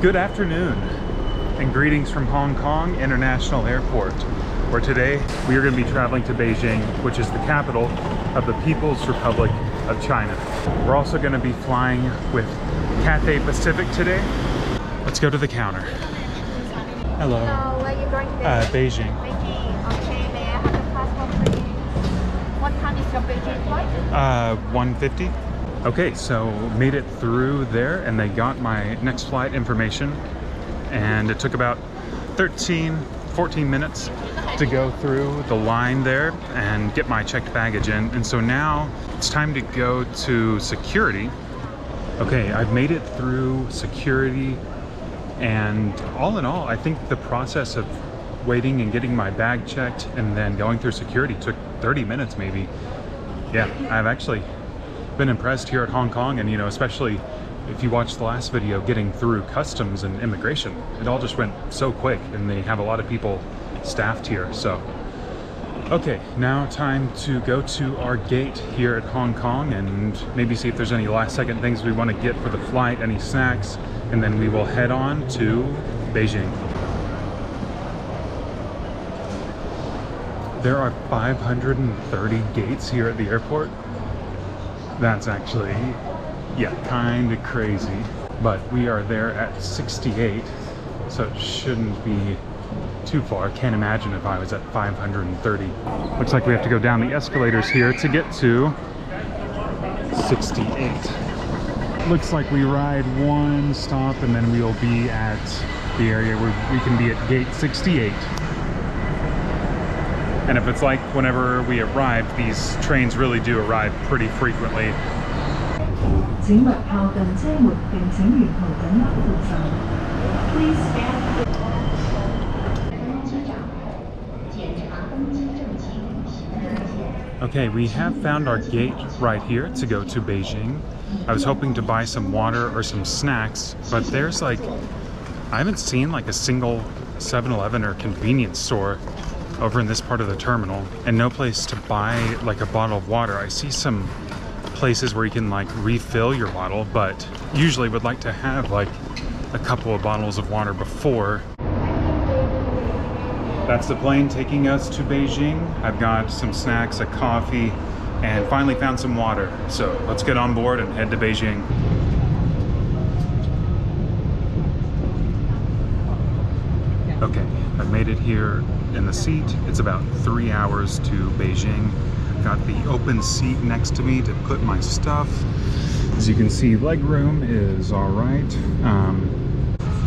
Good afternoon and greetings from Hong Kong International Airport, where today we are going to be traveling to Beijing, which is the capital of the People's Republic of China. We're also going to be flying with Cathay Pacific today. Let's go to the counter. Hello. Hello, where are you going today? Beijing. Beijing. Okay, may I have the passport please? What time is your Beijing flight? 1:50. Okay, so made it through there and they got my next flight information, and it took about 14 minutes to go through the line there and get my checked baggage in. And so now it's time to go to security. Okay, I've made it through security, and all in all, I think the process of waiting and getting my bag checked and then going through security took 30 minutes maybe. Yeah, I've actually been impressed here at Hong Kong, and especially if you watched the last video, getting through customs and immigration, it all just went so quick, and they have a lot of people staffed here. So okay, now time to go to our gate here at Hong Kong and maybe see if there's any last second things we want to get for the flight, any snacks, and then we will head on to Beijing. There are 530 gates here at the airport. That's actually, yeah, kind of crazy. But we are there at 68, so it shouldn't be too far. Can't imagine if I was at 530. Looks like we have to go down the escalators here to get to 68. Looks like we ride one stop and then we'll be at the area where we can be at gate 68. And if it's like whenever we arrive, these trains really do arrive pretty frequently. Okay, we have found our gate right here to go to Beijing. I was hoping to buy some water or some snacks, but there's I haven't seen a single 7-Eleven or convenience store over in this part of the terminal, and no place to buy a bottle of water. I see some places where you can refill your bottle, but usually would like to have a couple of bottles of water before. That's the plane taking us to Beijing. I've got some snacks, a coffee, and finally found some water. So let's get on board and head to Beijing. Okay, I've made it here in the seat. It's about 3 hours to Beijing. Got the open seat next to me to put my stuff. As you can see, leg room is all right.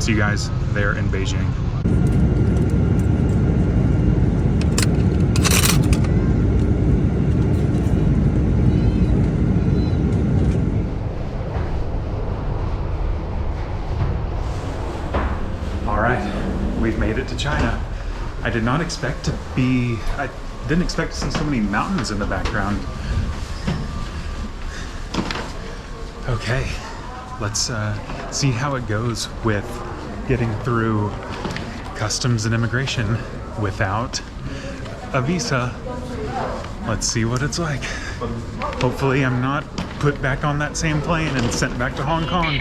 See you guys there in Beijing. All right, we've made it to China. I did not expect to I didn't expect to see so many mountains in the background. Okay, let's see how it goes with getting through customs and immigration without a visa. Let's see what it's like. Hopefully I'm not put back on that same plane and sent back to Hong Kong.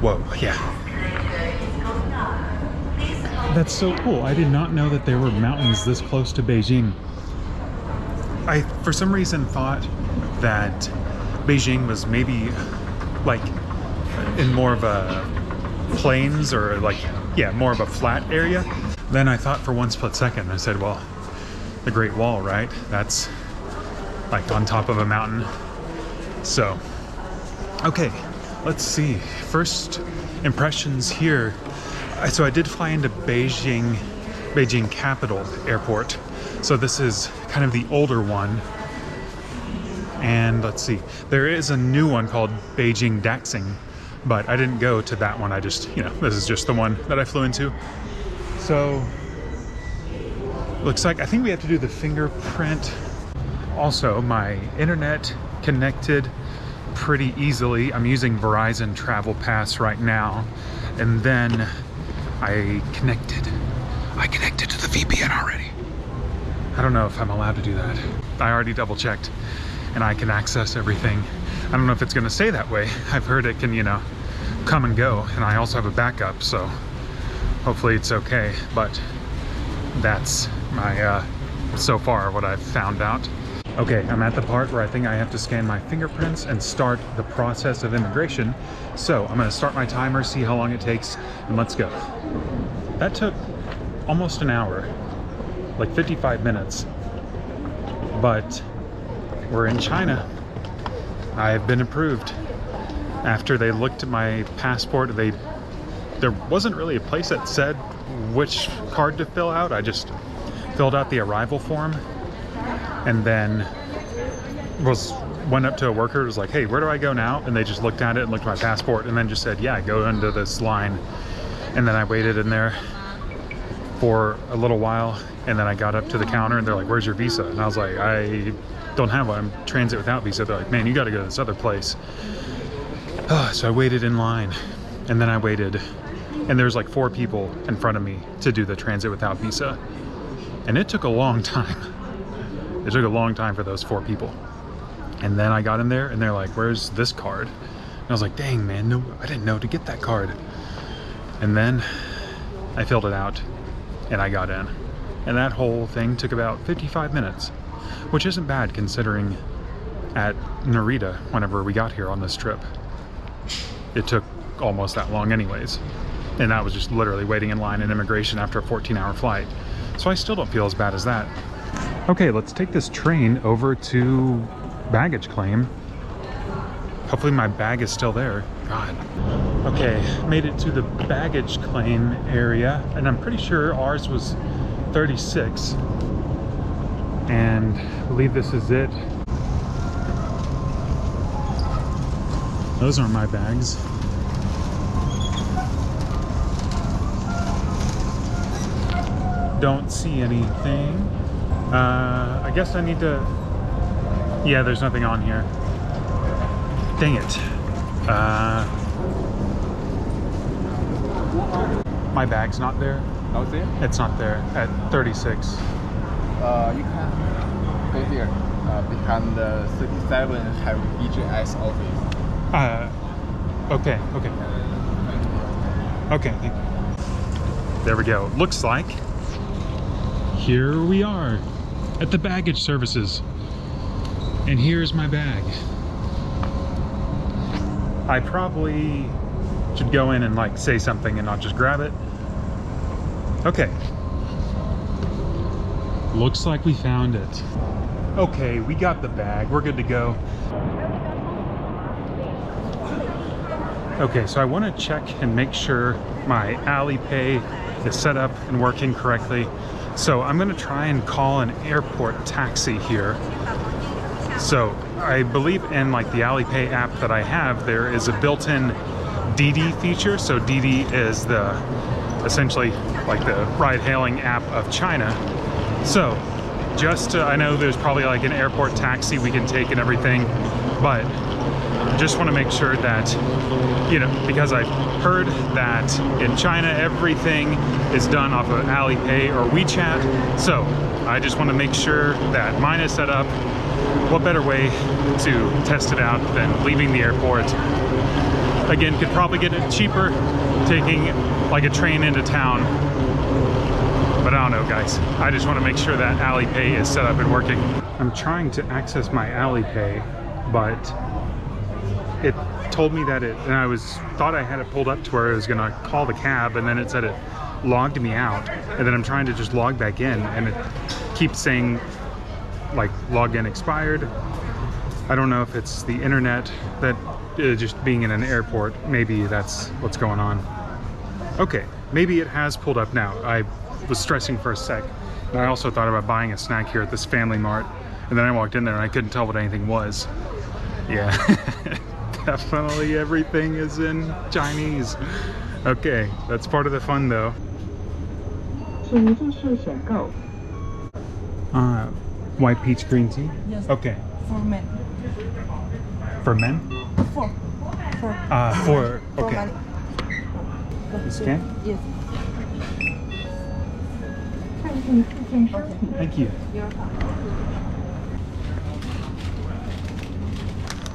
Whoa, yeah. That's so cool. I did not know that there were mountains this close to Beijing. I, for some reason, thought that Beijing was maybe in more of a plains or more of a flat area. Then I thought for one split second, I said, well, the Great Wall, right? That's on top of a mountain. So, okay, let's see. First impressions here. So I did fly into Beijing Capital Airport. So this is kind of the older one. And let's see, there is a new one called Beijing Daxing, but I didn't go to that one. I just, this is just the one that I flew into. So looks like, I think we have to do the fingerprint. Also, my internet connected pretty easily. I'm using Verizon Travel Pass right now. And then I connected to the VPN already. I don't know if I'm allowed to do that. I already double checked and I can access everything I don't know if it's going to stay that way. I've heard it can, you know, come and go, and I also have a backup, so hopefully it's okay. But that's my so far what I've found out. Okay, I'm at the part where I think I have to scan my fingerprints and start the process of immigration. So I'm gonna start my timer, see how long it takes, and let's go. That took almost an hour, like 55 minutes. But we're in China. I have been approved. After they looked at my passport, there wasn't really a place that said which card to fill out. I just filled out the arrival form, and then went up to a worker, was like, hey, where do I go now? And they just looked at it and looked at my passport and then just said, yeah, go into this line. And then I waited in there for a little while, and then I got up to the counter and they're like, where's your visa? And I was like, I don't have one, I'm transit without visa. They're like, man, you gotta go to this other place. So I waited in line, and then I waited, and there's like 4 people in front of me to do the transit without visa. And it took a long time. It took a long time for those 4 people. And then I got in there and they're like, where's this card? And I was like, dang man, no, I didn't know to get that card. And then I filled it out and I got in. And that whole thing took about 55 minutes, which isn't bad considering at Narita, whenever we got here on this trip, it took almost that long anyways. And that was just literally waiting in line in immigration after a 14-hour flight. So I still don't feel as bad as that. Okay, let's take this train over to baggage claim. Hopefully my bag is still there. God. Okay, made it to the baggage claim area, and I'm pretty sure ours was 36. And I believe this is it. Those aren't my bags. Don't see anything. I guess I need to... Yeah, there's nothing on here. Dang it. My bag's not there. Not there? It's not there at 36. You can go there. Behind the 37 have BJS office. Okay. Okay, thank you. There we go. Looks like here we are at the baggage services. And here's my bag. I probably should go in and like say something and not just grab it. Okay. Looks like we found it. Okay, we got the bag. We're good to go. Okay, so I want to check and make sure my Alipay is set up and working correctly. So I'm going to try and call an airport taxi here. So I believe in like the Alipay app that I have, there is a built-in Didi feature. So Didi is the essentially like the ride-hailing app of China. So just to, I know there's probably like an airport taxi we can take and everything, but just want to make sure that, you know, because I've heard that in China everything is done off of Alipay or WeChat. So I just want to make sure that mine is set up. What better way to test it out than leaving the airport? Again, could probably get it cheaper taking like a train into town. But I don't know, guys. I just want to make sure that Alipay is set up and working. I'm trying to access my Alipay, but it told me that and I thought I had it pulled up to where I was gonna call the cab, and then it said it logged me out, and then I'm trying to just log back in and it keeps saying like login expired. I don't know if it's the internet that just being in an airport, maybe that's what's going on. Okay, maybe it has pulled up now. I was stressing for a sec, and I also thought about buying a snack here at this Family Mart, and then I walked in there and I couldn't tell what anything was. Yeah. Definitely everything is in Chinese. Okay, that's part of the fun though. White peach green tea? Yes. Okay. For men. For men? For. Okay. money. You scan? Yes. Thank you. You're welcome.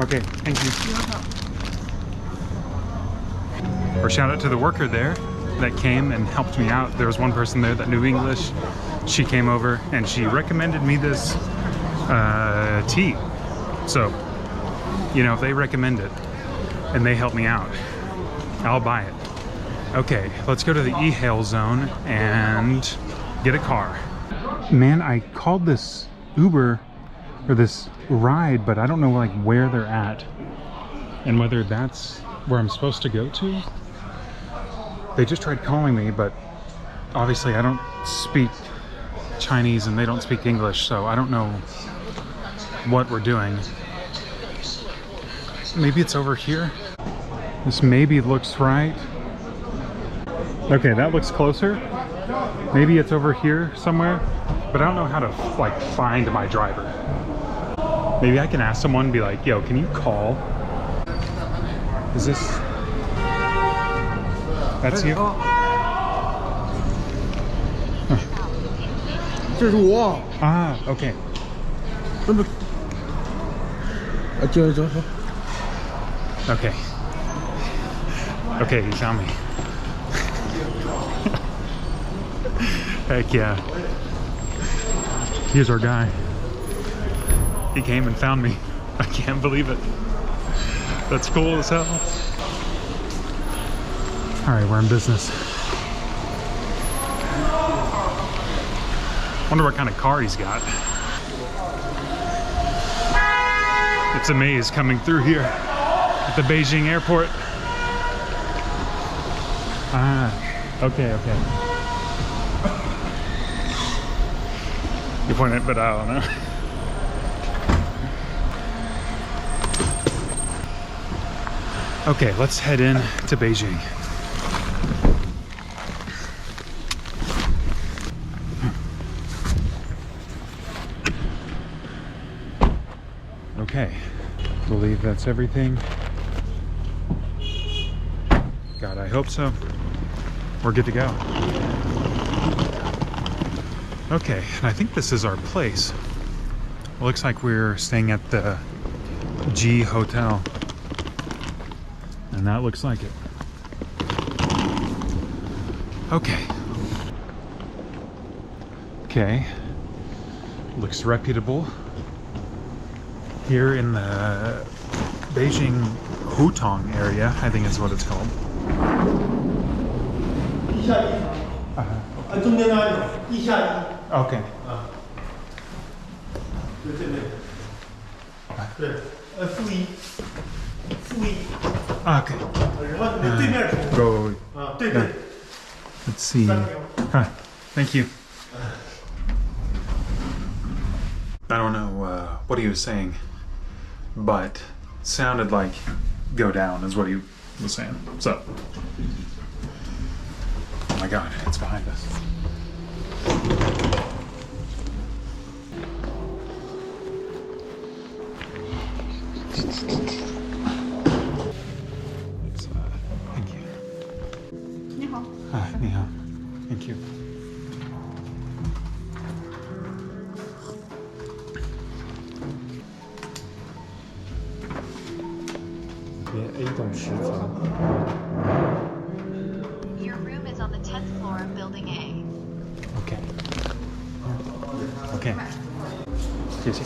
Okay, thank you. Or shout out to the worker there that came and helped me out. There was one person there that knew English. She came over and she recommended me this tea. So, you know, if they recommend it and they help me out, I'll buy it. Okay, let's go to the e-hail zone and get a car. Man, I called this Uber or this ride, but I don't know like where they're at and whether that's where I'm supposed to go to. They just tried calling me, but obviously I don't speak Chinese and they don't speak English, so I don't know what we're doing. Maybe it's over here. This maybe looks right. Okay, that looks closer. Maybe it's over here somewhere, but I don't know how to like find my driver. Maybe I can ask someone and be like, yo, can you call? Is this... That's you? Huh. 这是我。 Ah, okay. 接着。 Okay. Okay, you found me. Heck yeah. Here's our guy. He came and found me. I can't believe it. That's cool as hell. Alright, we're in business. Wonder what kind of car he's got. It's a maze coming through here at the Beijing airport. Ah, okay, okay. You point it, but I don't know. Okay, let's head in to Beijing. Okay, believe that's everything. God, I hope so. We're good to go. Okay, and I think this is our place. It looks like we're staying at the G Hotel. And that looks like it. Okay. Okay. Looks reputable. Here in the Beijing Hutong area, I think is what it's called. Okay. Okay. Go. Let's see. Hi. Thank you. I don't know what he was saying, but sounded like go down is what he was saying. So, oh my God, it's behind us. Thank you. 你好。 Hi, 你好. Thank you. Your room is on the 10th floor of Building A. Okay. Okay. 谢谢.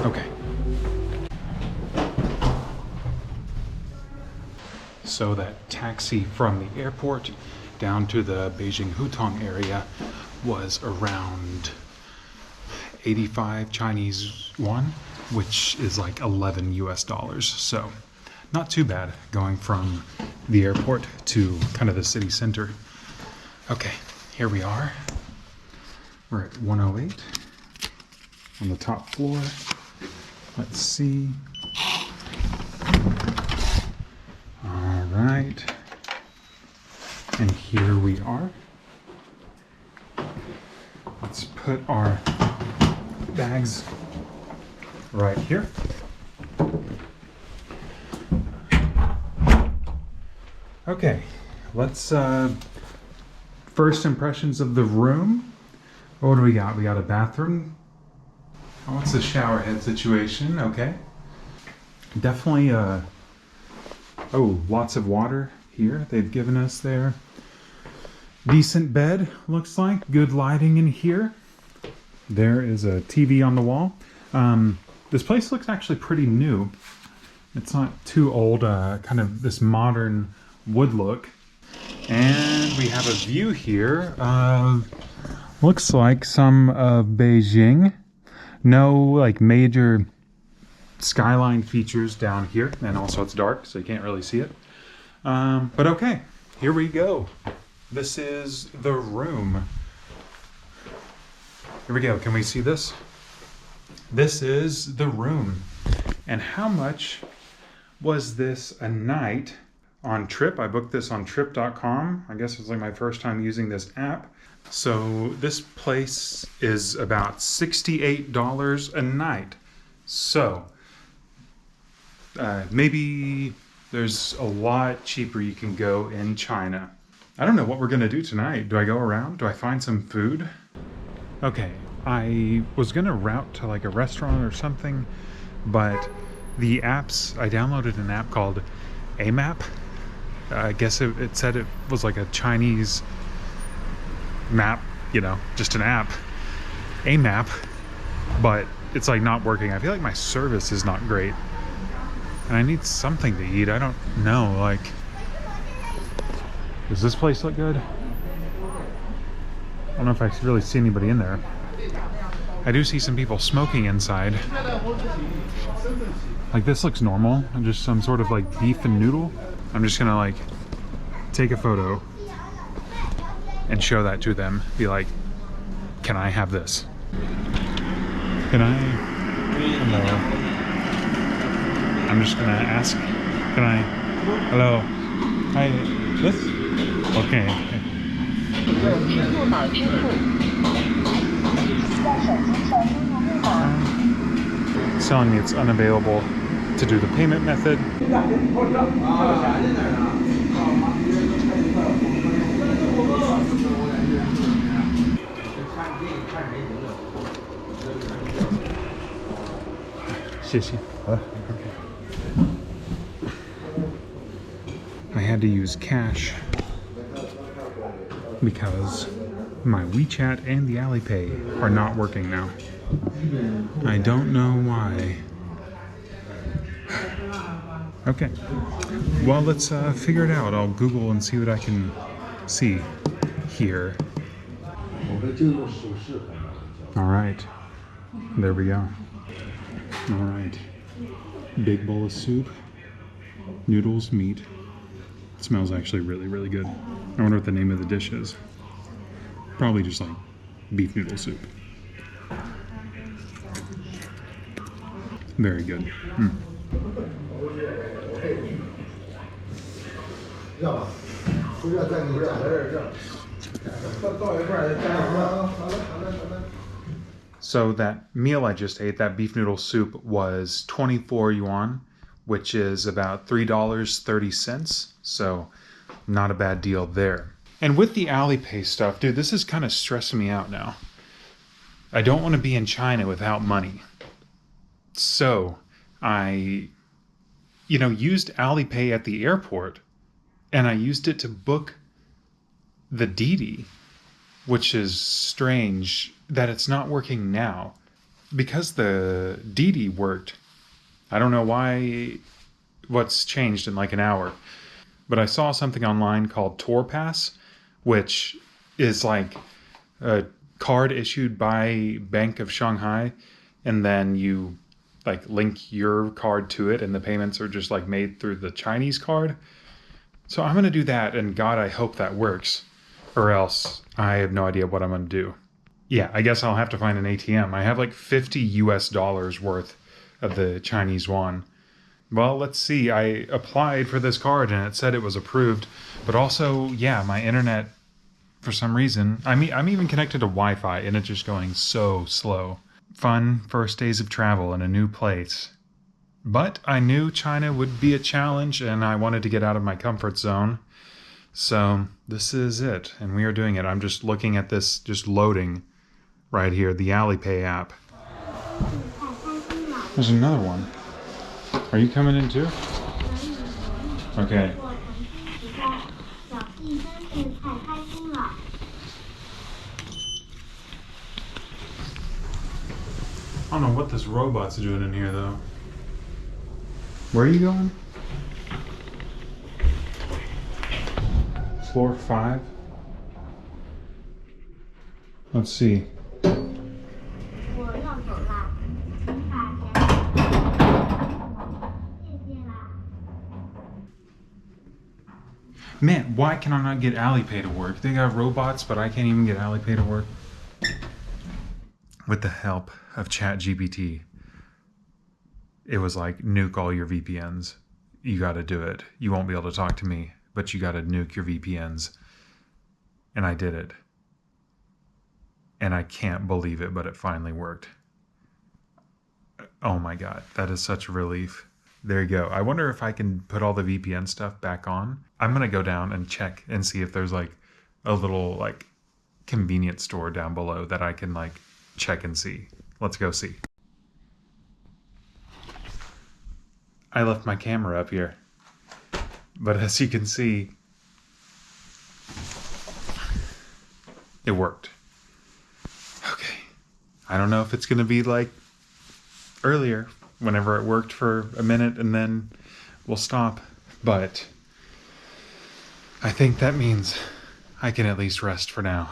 Okay. So that taxi from the airport down to the Beijing Hutong area was around 85 Chinese yuan, which is like 11 US dollars. So not too bad going from the airport to kind of the city center. Okay, here we are. We're at 108 on the top floor. Let's see. All right. And here we are. Let's put our bags right here. Okay, let's first impressions of the room. What do we got? We got a bathroom Oh, it's a shower head situation. Okay. Definitely, oh, lots of water here. They've given us there. Decent bed, looks like. Good lighting in here. There is a TV on the wall. This place looks actually pretty new. It's not too old, kind of this modern wood look. And we have a view here. Looks like some of Beijing. No like major skyline features down here. And also it's dark, so you can't really see it. But okay, here we go. This is the room. Here we go. Can we see this? This is the room. And how much was this a night on Trip? I booked this on trip.com. I guess it was like my first time using this app. So this place is about $68 a night. So maybe there's a lot cheaper you can go in China. I don't know what we're gonna do tonight. Do I go around? Do I find some food? Okay, I was gonna route to like a restaurant or something, but the apps, I downloaded an app called AMAP. I guess it said it was like a Chinese map, you know, just an app, AMAP, but it's like not working. I feel like my service is not great. And I need something to eat. I don't know, like, does this place look good? I don't know if I really see anybody in there. I do see some people smoking inside. Like this looks normal, and just some sort of like beef and noodle. I'm just gonna like take a photo and show that to them. Be like, can I have this? Can I? Hello. I'm just gonna ask. Can I? Hello. Hi. This? Okay. It's telling me it's unavailable to do the payment method. Cecil. Okay. I had to use cash because my WeChat and the Alipay are not working now. I don't know why. Okay. Well, let's figure it out. I'll Google and see what I can see here. All right. There we go. All right. Big bowl of soup, noodles, meat. It smells actually really, really good. I wonder what the name of the dish is. Probably just like beef noodle soup. Very good. So that meal I just ate, that beef noodle soup, was 24 yuan, which is about $3.30. So not a bad deal there. And with the Alipay stuff, dude, this is kind of stressing me out now. I don't want to be in China without money. So I, used Alipay at the airport, and I used it to book the Didi, which is strange that it's not working now. Because the Didi worked, I don't know what's changed in like an hour. But I saw something online called Tour Pass, which is like a card issued by Bank of Shanghai, and then you like link your card to it, and the payments are just like made through the Chinese card. So I'm gonna do that, and God, I hope that works, or else I have no idea what I'm gonna do. Yeah, I guess I'll have to find an ATM. I have like $50 US worth of the Chinese yuan. Well, let's see. I applied for this card and it said it was approved, but also, yeah, my internet, for some reason, I'm even connected to Wi-Fi and it's just going so slow. Fun first days of travel in a new place. But I knew China would be a challenge and I wanted to get out of my comfort zone. So this is it, and we are doing it. I'm just looking at this, just loading right here, the Alipay app. There's another one. Are you coming in too? Okay. I don't know what this robot's doing in here though. Where are you going? Floor 5? Let's see. Man, why can I not get Alipay to work? They got robots, but I can't even get Alipay to work. With the help of ChatGPT, it was like, nuke all your VPNs. You got to do it. You won't be able to talk to me, but you got to nuke your VPNs. And I did it. And I can't believe it, but it finally worked. Oh my God, that is such a relief. There you go. I wonder if I can put all the VPN stuff back on. I'm going to go down and check and see if there's like a little like convenience store down below that I can like check and see. Let's go see. I left my camera up here, but as you can see, it worked. Okay. I don't know if it's going to be like earlier, whenever it worked for a minute and then we'll stop, but I think that means I can at least rest for now.